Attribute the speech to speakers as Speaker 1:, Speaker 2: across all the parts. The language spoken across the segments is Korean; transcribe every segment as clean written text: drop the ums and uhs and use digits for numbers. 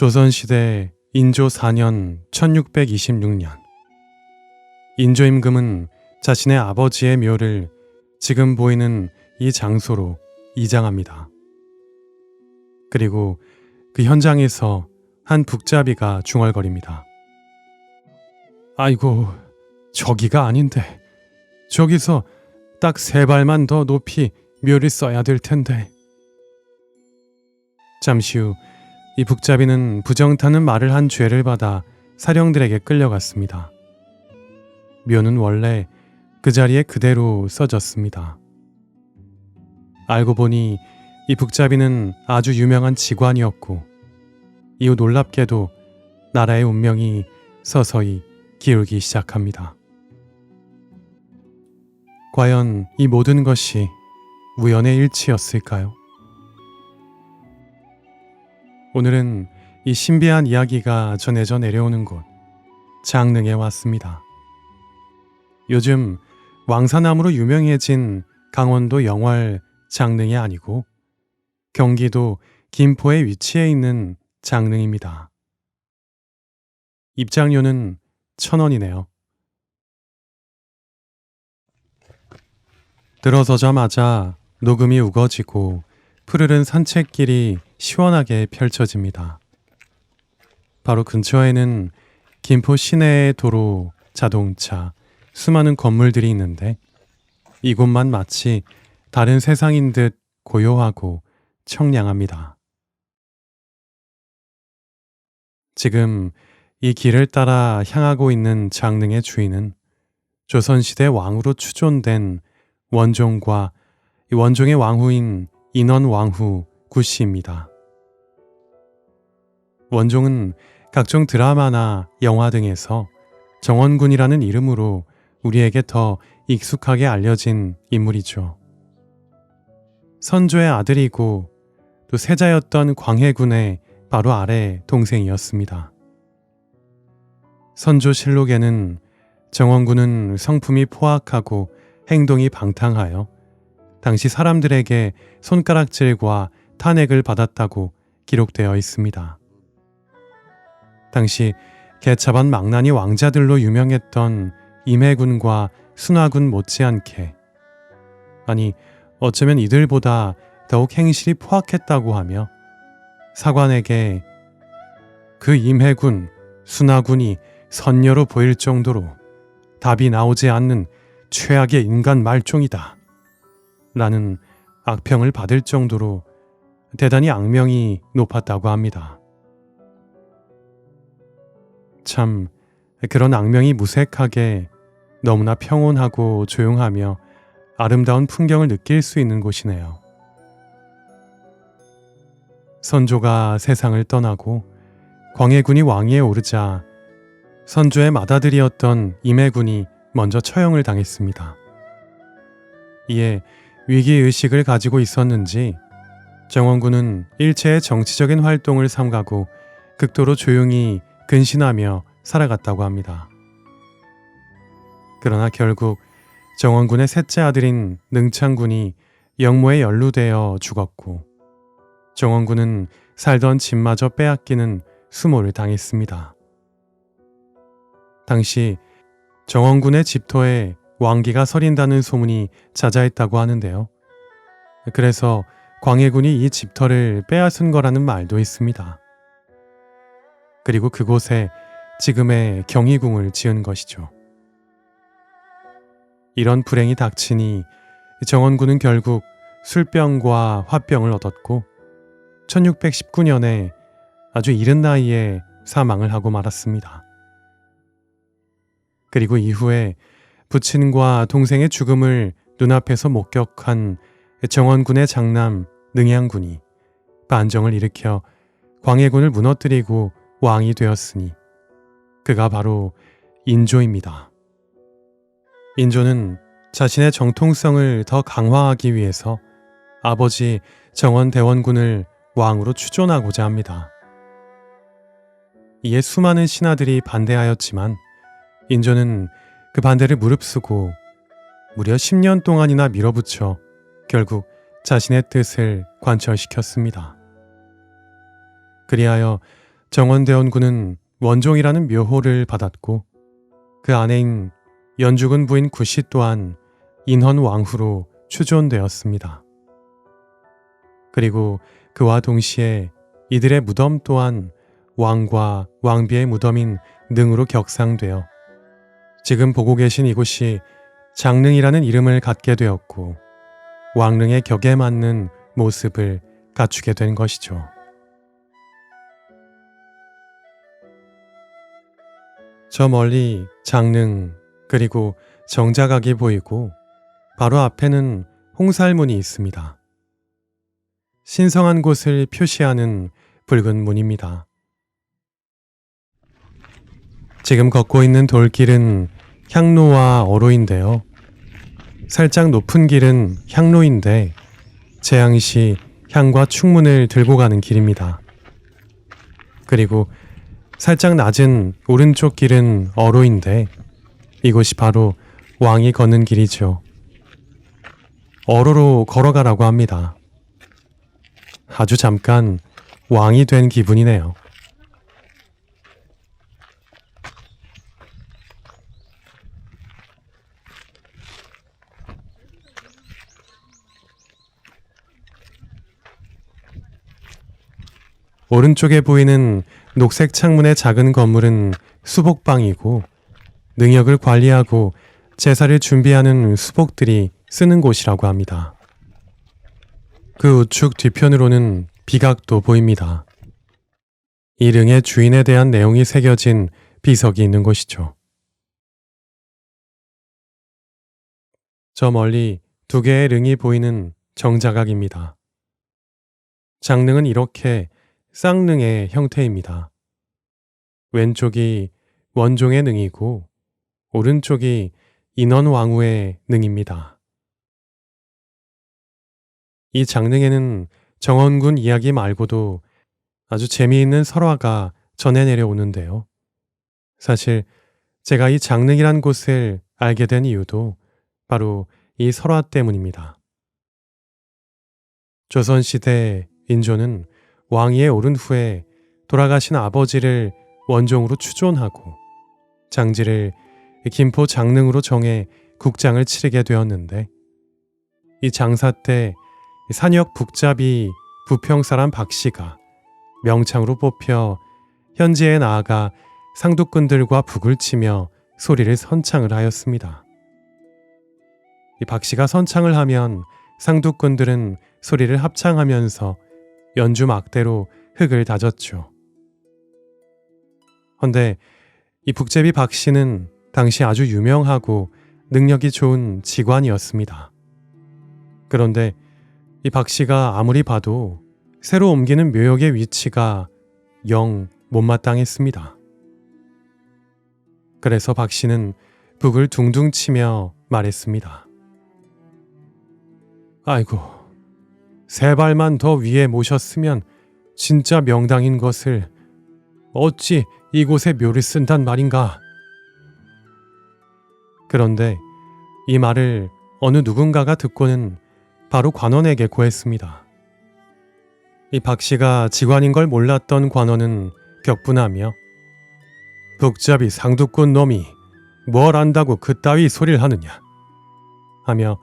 Speaker 1: 조선시대 인조 4년 1626년 인조임금은 자신의 아버지의 묘를 지금 보이는 이 장소로 이장합니다. 그리고 그 현장에서 한 북잡이가 중얼거립니다. 아이고, 저기가 아닌데 저기서 딱 3발만 더 높이 묘를 써야 될 텐데. 잠시 후 이 북잡이는 부정타는 말을 한 죄를 받아 사령들에게 끌려갔습니다. 묘는 원래 그 자리에 그대로 써졌습니다. 알고 보니 이 북잡이는 아주 유명한 직관이었고 이후 놀랍게도 나라의 운명이 서서히 기울기 시작합니다. 과연 이 모든 것이 우연의 일치였을까요? 오늘은 이 신비한 이야기가 전해져 내려오는 곳 장릉에 왔습니다. 요즘 왕사나무로 유명해진 강원도 영월 장릉이 아니고 경기도 김포에 위치해 있는 장릉입니다. 입장료는 1,000원이네요. 들어서자마자 녹음이 우거지고 푸르른 산책길이 시원하게 펼쳐집니다. 바로 근처에는 김포 시내의 도로, 자동차, 수많은 건물들이 있는데 이곳만 마치 다른 세상인 듯 고요하고 청량합니다. 지금 이 길을 따라 향하고 있는 장릉의 주인은 조선시대 왕으로 추존된 원종과 이 원종의 왕후인 인원왕후 구씨입니다. 원종은 각종 드라마나 영화 등에서 정원군이라는 이름으로 우리에게 더 익숙하게 알려진 인물이죠. 선조의 아들이고 또 세자였던 광해군의 바로 아래 동생이었습니다. 선조실록에는 정원군은 성품이 포악하고 행동이 방탕하여 당시 사람들에게 손가락질과 탄핵을 받았다고 기록되어 있습니다. 당시 개차반 망나니 왕자들로 유명했던 임해군과 순화군 못지않게, 아니 어쩌면 이들보다 더욱 행실이 포악했다고 하며 사관에게 그 임해군, 순화군이 선녀로 보일 정도로 답이 나오지 않는 최악의 인간 말종이다 라는 악평을 받을 정도로 대단히 악명이 높았다고 합니다. 참 그런 악명이 무색하게 너무나 평온하고 조용하며 아름다운 풍경을 느낄 수 있는 곳이네요. 선조가 세상을 떠나고 광해군이 왕위에 오르자 선조의 맏아들이었던 임해군이 먼저 처형을 당했습니다. 이에 위기의식을 가지고 있었는지 정원군은 일체의 정치적인 활동을 삼가고 극도로 조용히 근신하며 살아갔다고 합니다. 그러나 결국 정원군의 셋째 아들인 능창군이 영모에 연루되어 죽었고 정원군은 살던 집마저 빼앗기는 수모를 당했습니다. 당시 정원군의 집터에 왕기가 서린다는 소문이 자자했다고 하는데요. 그래서 광해군이 이 집터를 빼앗은 거라는 말도 있습니다. 그리고 그곳에 지금의 경희궁을 지은 것이죠. 이런 불행이 닥치니 정원군은 결국 술병과 화병을 얻었고 1619년에 아주 이른 나이에 사망을 하고 말았습니다. 그리고 이후에 부친과 동생의 죽음을 눈앞에서 목격한 정원군의 장남 능양군이 반정을 일으켜 광해군을 무너뜨리고 왕이 되었으니 그가 바로 인조입니다. 인조는 자신의 정통성을 더 강화하기 위해서 아버지 정원대원군을 왕으로 추존하고자 합니다. 이에 수많은 신하들이 반대하였지만 인조는 그 반대를 무릅쓰고 무려 10년 동안이나 밀어붙여 결국 자신의 뜻을 관철시켰습니다. 그리하여 정원대원군은 원종이라는 묘호를 받았고 그 아내인 연주군 부인 구씨 또한 인헌왕후로 추존되었습니다. 그리고 그와 동시에 이들의 무덤 또한 왕과 왕비의 무덤인 능으로 격상되어 지금 보고 계신 이곳이 장릉이라는 이름을 갖게 되었고 왕릉의 격에 맞는 모습을 갖추게 된 것이죠. 저 멀리 장릉 그리고 정자각이 보이고 바로 앞에는 홍살문이 있습니다. 신성한 곳을 표시하는 붉은 문입니다. 지금 걷고 있는 돌길은 향로와 어로인데요. 살짝 높은 길은 향로인데 재앙시 향과 충문을 들고 가는 길입니다. 그리고 살짝 낮은 오른쪽 길은 어로인데 이곳이 바로 왕이 걷는 길이죠. 어로로 걸어가라고 합니다. 아주 잠깐 왕이 된 기분이네요. 오른쪽에 보이는 녹색 창문의 작은 건물은 수복방이고 능역을 관리하고 제사를 준비하는 수복들이 쓰는 곳이라고 합니다. 그 우측 뒤편으로는 비각도 보입니다. 이 릉의 주인에 대한 내용이 새겨진 비석이 있는 곳이죠. 저 멀리 두 개의 릉이 보이는 정자각입니다. 장릉은 이렇게 쌍릉의 형태입니다. 왼쪽이 원종의 능이고 오른쪽이 인헌왕후의 능입니다. 이 장릉에는 정원군 이야기 말고도 아주 재미있는 설화가 전해 내려오는데요. 사실 제가 이 장릉이란 곳을 알게 된 이유도 바로 이 설화 때문입니다. 조선시대 인조는 왕위에 오른 후에 돌아가신 아버지를 원종으로 추존하고 장지를 김포 장릉으로 정해 국장을 치르게 되었는데 이 장사 때 산역 북잡이 부평 사람 박씨가 명창으로 뽑혀 현지에 나아가 상두꾼들과 북을 치며 소리를 선창을 하였습니다. 이 박씨가 선창을 하면 상두꾼들은 소리를 합창하면서 연주 막대로 흙을 다졌죠. 헌데 이 북제비 박씨는 당시 아주 유명하고 능력이 좋은 직관이었습니다. 그런데 이 박씨가 아무리 봐도 새로 옮기는 묘역의 위치가 영 못마땅했습니다. 그래서 박씨는 북을 둥둥 치며 말했습니다. 아이고, 세 발만 더 위에 모셨으면 진짜 명당인 것을 어찌 이곳에 묘를 쓴단 말인가. 그런데 이 말을 어느 누군가가 듣고는 바로 관원에게 고했습니다. 이 박씨가 직관인 걸 몰랐던 관원은 격분하며 북잡이 상두꾼 놈이 뭘 안다고 그따위 소리를 하느냐 하며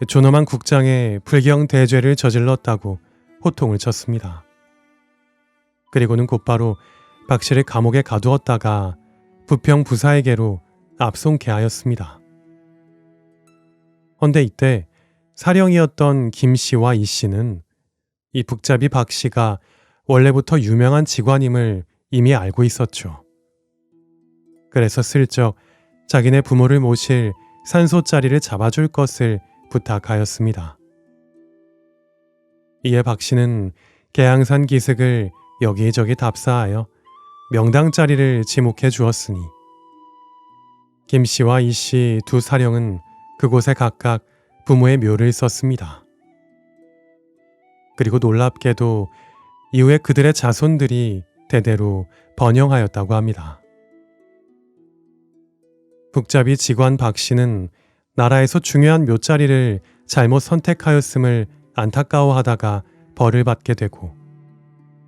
Speaker 1: 존엄한 국장의 불경대죄를 저질렀다고 호통을 쳤습니다. 그리고는 곧바로 박씨를 감옥에 가두었다가 부평 부사에게로 압송케 하였습니다. 헌데 이때 사령이었던 김씨와 이씨는 이 북잡이 박씨가 원래부터 유명한 직관임을 이미 알고 있었죠. 그래서 슬쩍 자기네 부모를 모실 산소자리를 잡아줄 것을 부탁하였습니다. 이에 박씨는 계양산 기슭을 여기저기 답사하여 명당 자리를 지목해 주었으니 김씨와 이씨 두 사령은 그곳에 각각 부모의 묘를 썼습니다. 그리고 놀랍게도 이후에 그들의 자손들이 대대로 번영하였다고 합니다. 북잡이 직관 박씨는 나라에서 중요한 묘자리를 잘못 선택하였음을 안타까워하다가 벌을 받게 되고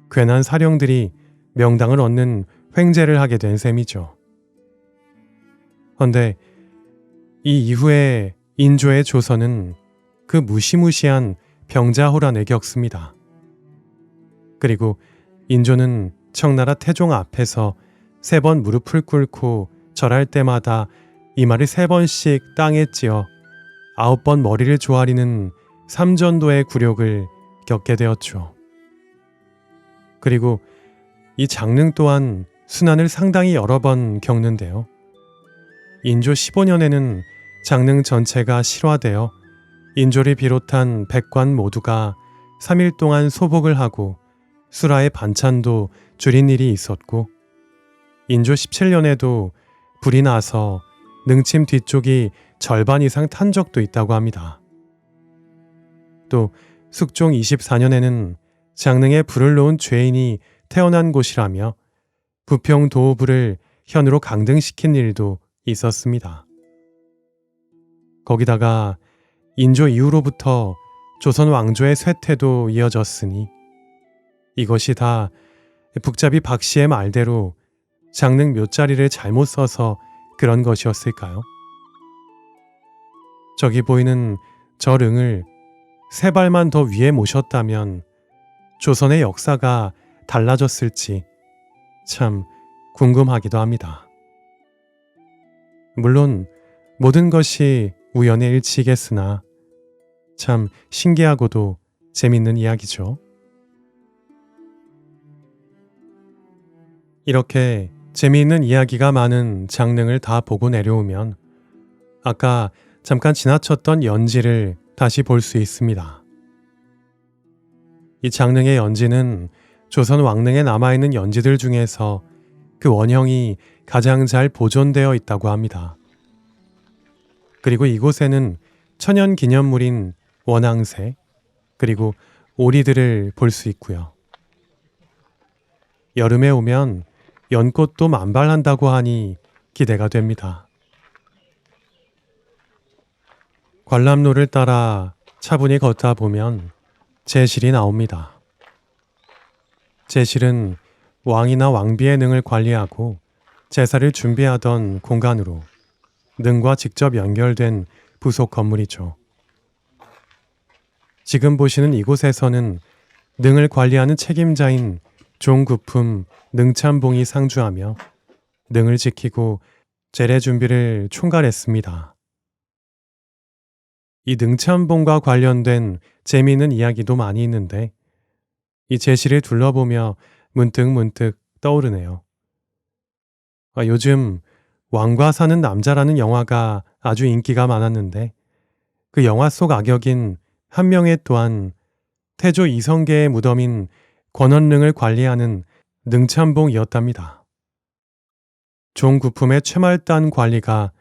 Speaker 1: 괜한 사령들이 명당을 얻는 횡재를 하게 된 셈이죠. 헌데 이 이후에 인조의 조선은 그 무시무시한 병자호란에 겪습니다. 그리고 인조는 청나라 태종 앞에서 3번 무릎을 꿇고 절할 때마다 이마를 3번씩 땅에 찧어 9번 머리를 조아리는 삼전도의 굴욕을 겪게 되었죠. 그리고 이 장릉 또한 순환을 상당히 여러 번 겪는데요. 인조 15년에는 장릉 전체가 실화되어 인조를 비롯한 백관 모두가 3일 동안 소복을 하고 수라의 반찬도 줄인 일이 있었고, 인조 17년에도 불이 나서 능침 뒤쪽이 절반 이상 탄 적도 있다고 합니다. 또 숙종 24년에는 장릉에 불을 놓은 죄인이 태어난 곳이라며 부평 도호부를 현으로 강등시킨 일도 있었습니다. 거기다가 인조 이후로부터 조선 왕조의 쇠퇴도 이어졌으니 이것이 다 북잡이 박씨의 말대로 장릉 묘자리를 잘못 써서 그런 것이었을까요? 저기 보이는 저 릉을 3발만 더 위에 모셨다면 조선의 역사가 달라졌을지 참 궁금하기도 합니다. 물론 모든 것이 우연의 일치겠으나 참 신기하고도 재밌는 이야기죠. 이렇게 재미있는 이야기가 많은 장릉을 다 보고 내려오면 아까 잠깐 지나쳤던 연지를 다시 볼 수 있습니다. 이 장릉의 연지는 조선 왕릉에 남아있는 연지들 중에서 그 원형이 가장 잘 보존되어 있다고 합니다. 그리고 이곳에는 천연 기념물인 원앙새 그리고 오리들을 볼 수 있고요. 여름에 오면 연꽃도 만발한다고 하니 기대가 됩니다. 관람로를 따라 차분히 걷다 보면 제실이 나옵니다. 제실은 왕이나 왕비의 능을 관리하고 제사를 준비하던 공간으로 능과 직접 연결된 부속 건물이죠. 지금 보시는 이곳에서는 능을 관리하는 책임자인 종구품 능참봉이 상주하며 능을 지키고 제례 준비를 총괄했습니다. 이 능참봉과 관련된 재미있는 이야기도 많이 있는데 이 제실을 둘러보며 문득 떠오르네요. 요즘 왕과 사는 남자라는 영화가 아주 인기가 많았는데 그 영화 속 악역인 한명회 또한 태조 이성계의 무덤인 권원릉을 관리하는 능참봉이었답니다. 종구품의 최말단 관리가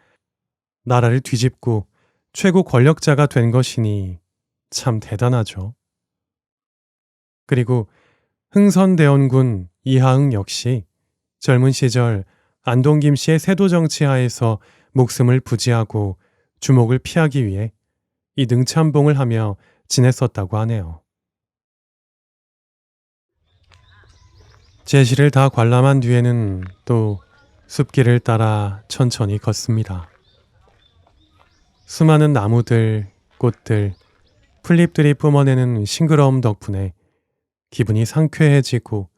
Speaker 1: 나라를 뒤집고 최고 권력자가 된 것이니 참 대단하죠. 그리고 흥선대원군 이하응 역시 젊은 시절 안동 김씨의 세도 정치하에서 목숨을 부지하고 주목을 피하기 위해 이 능참봉을 하며 지냈었다고 하네요. 제실을 다 관람한 뒤에는 또 숲길을 따라 천천히 걷습니다. 수많은 나무들, 꽃들, 풀잎들이 뿜어내는 싱그러움 덕분에 기분이 상쾌해지고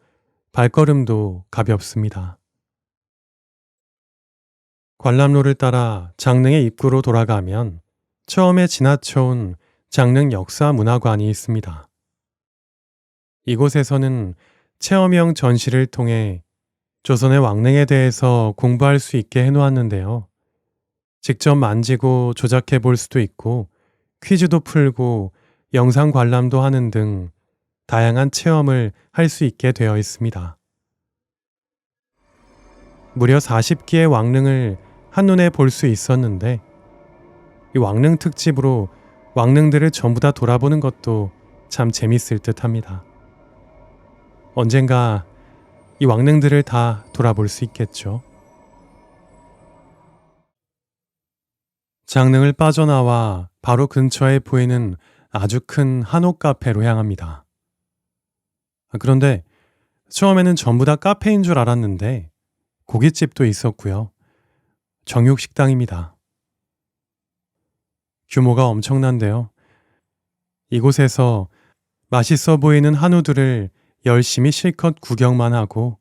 Speaker 1: 발걸음도 가볍습니다. 관람로를 따라 장릉의 입구로 돌아가면 처음에 지나쳐온 장릉 역사문화관이 있습니다. 이곳에서는 체험형 전시를 통해 조선의 왕릉에 대해서 공부할 수 있게 해놓았는데요. 직접 만지고 조작해 볼 수도 있고 퀴즈도 풀고 영상 관람도 하는 등 다양한 체험을 할 수 있게 되어 있습니다. 무려 40기의 왕릉을 한눈에 볼 수 있었는데 이 왕릉 특집으로 왕릉들을 전부 다 돌아보는 것도 참 재밌을 듯 합니다. 언젠가 이 왕릉들을 다 돌아볼 수 있겠죠. 장릉을 빠져나와 바로 근처에 보이는 아주 큰 한옥 카페로 향합니다. 그런데 처음에는 전부 다 카페인 줄 알았는데 고깃집도 있었고요. 정육식당입니다. 규모가 엄청난데요. 이곳에서 맛있어 보이는 한우들을 열심히 실컷 구경만 하고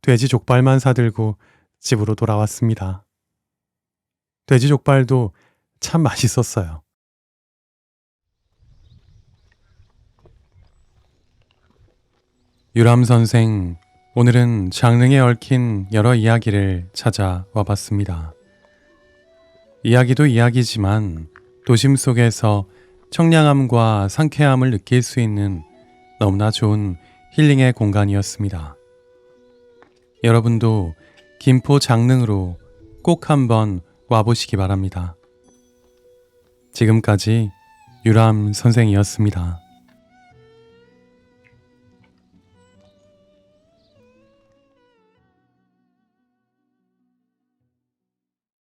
Speaker 1: 돼지 족발만 사들고 집으로 돌아왔습니다. 돼지 족발도 참 맛있었어요. 유람 선생, 오늘은 장릉에 얽힌 여러 이야기를 찾아와 봤습니다. 이야기도 이야기지만 도심 속에서 청량함과 상쾌함을 느낄 수 있는 너무나 좋은 힐링의 공간이었습니다. 여러분도 김포 장릉으로 꼭 한번 와보시기 바랍니다. 지금까지 유람 선생이었습니다.